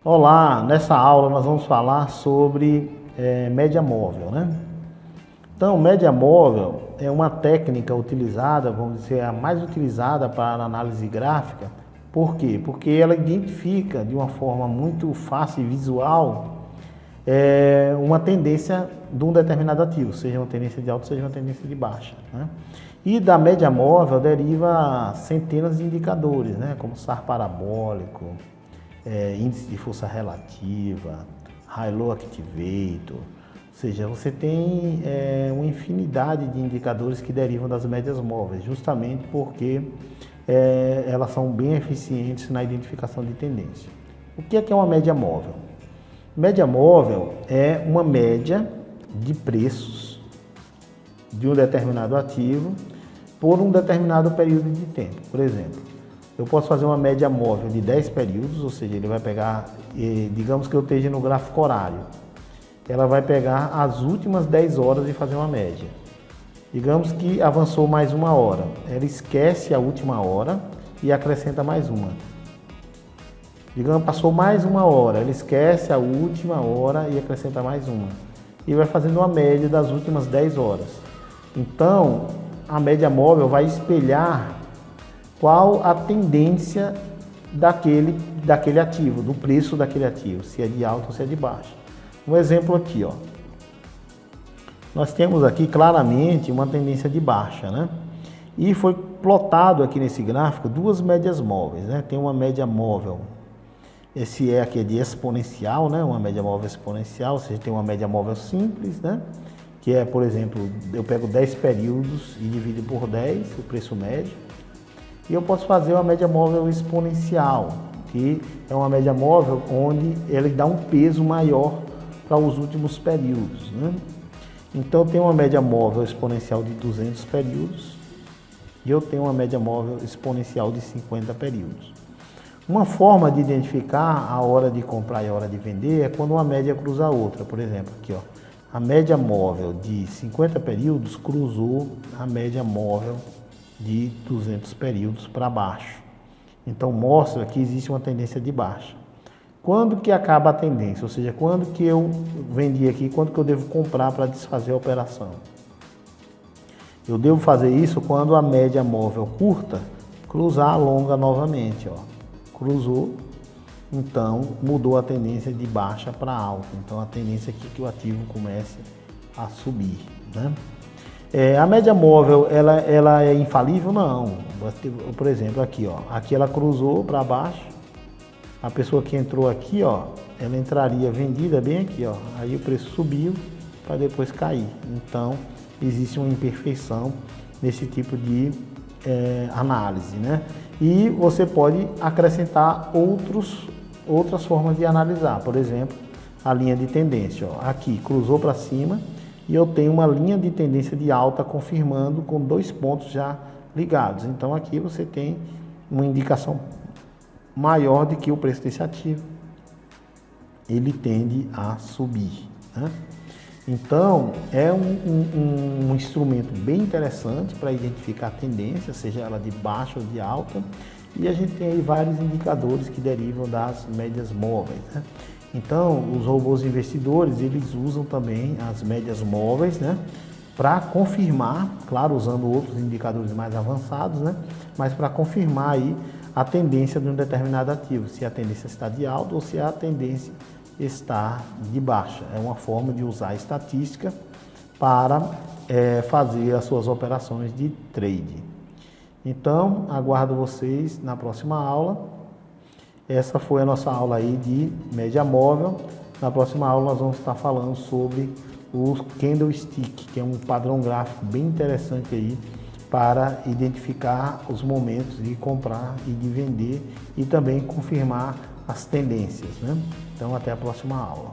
Olá, nessa aula nós vamos falar sobre média móvel, né? Então, média móvel é uma técnica utilizada, vamos dizer, a mais utilizada para análise gráfica. Por quê? Porque ela identifica de uma forma muito fácil e visual uma tendência de um determinado ativo, seja uma tendência de alta, seja uma tendência de baixa, né? E da média móvel deriva centenas de indicadores, né? Como SAR parabólico, índice de força relativa, High-Low Activator, ou seja, você tem uma infinidade de indicadores que derivam das médias móveis, justamente porque elas são bem eficientes na identificação de tendência. O que é uma média móvel? Média móvel é uma média de preços de um determinado ativo por um determinado período de tempo. Por exemplo, eu posso fazer uma média móvel de 10 períodos, ou seja, ele vai pegar, digamos que eu esteja no gráfico horário, ela vai pegar as últimas 10 horas e fazer uma média. Digamos que avançou mais uma hora, ela esquece a última hora e acrescenta mais uma. Digamos, passou mais uma hora, ela esquece a última hora e acrescenta mais uma. E vai fazendo uma média das últimas 10 horas. Então, a média móvel vai espelhar qual a tendência daquele ativo, do preço daquele ativo, se é de alta ou se é de baixa. Um exemplo aqui, ó. Nós temos aqui claramente uma tendência de baixa, né? E foi plotado aqui nesse gráfico duas médias móveis, né? Tem uma média móvel, esse aqui é de exponencial, né? Uma média móvel exponencial, ou seja, tem uma média móvel simples, né? Que é, por exemplo, eu pego 10 períodos e divido por 10, o preço médio. E eu posso fazer uma média móvel exponencial, que é uma média móvel onde ele dá um peso maior para os últimos períodos, né? Então, eu tenho uma média móvel exponencial de 200 períodos e eu tenho uma média móvel exponencial de 50 períodos. Uma forma de identificar a hora de comprar e a hora de vender é quando uma média cruza a outra. Por exemplo, aqui, ó, a média móvel de 50 períodos cruzou a média móvel de 200 períodos para baixo. Então, mostra que existe uma tendência de baixa. Quando que acaba a tendência? Ou seja, quando que eu vendi aqui, quando que eu devo comprar para desfazer a operação? Eu devo fazer isso quando a média móvel curta cruzar a longa novamente, ó. Cruzou, então mudou a tendência de baixa para alta. Então, a tendência aqui é que o ativo comece a subir, né? A média móvel, ela é infalível? Não. Por exemplo, aqui, ó, aqui ela cruzou para baixo, a pessoa que entrou aqui, ó, ela entraria vendida bem aqui, ó, aí o preço subiu para depois cair. Então, existe uma imperfeição nesse tipo de análise, né? E você pode acrescentar outras formas de analisar, por exemplo, a linha de tendência, ó, aqui cruzou para cima, e eu tenho uma linha de tendência de alta confirmando com 2 pontos já ligados. Então, aqui você tem uma indicação maior de que o preço desse ativo ele tende a subir, né? Então, é um instrumento bem interessante para identificar a tendência, seja ela de baixa ou de alta. E a gente tem aí vários indicadores que derivam das médias móveis, né? Então, os robôs investidores, eles usam também as médias móveis, né, para confirmar, claro, usando outros indicadores mais avançados, né, mas para confirmar aí a tendência de um determinado ativo, se a tendência está de alta ou se a tendência está de baixa. É uma forma de usar a estatística para fazer as suas operações de trade. Então, aguardo vocês na próxima aula. Essa foi a nossa aula aí de média móvel. Na próxima aula nós vamos estar falando sobre o candlestick, que é um padrão gráfico bem interessante aí para identificar os momentos de comprar e de vender e também confirmar as tendências, né? Então, até a próxima aula.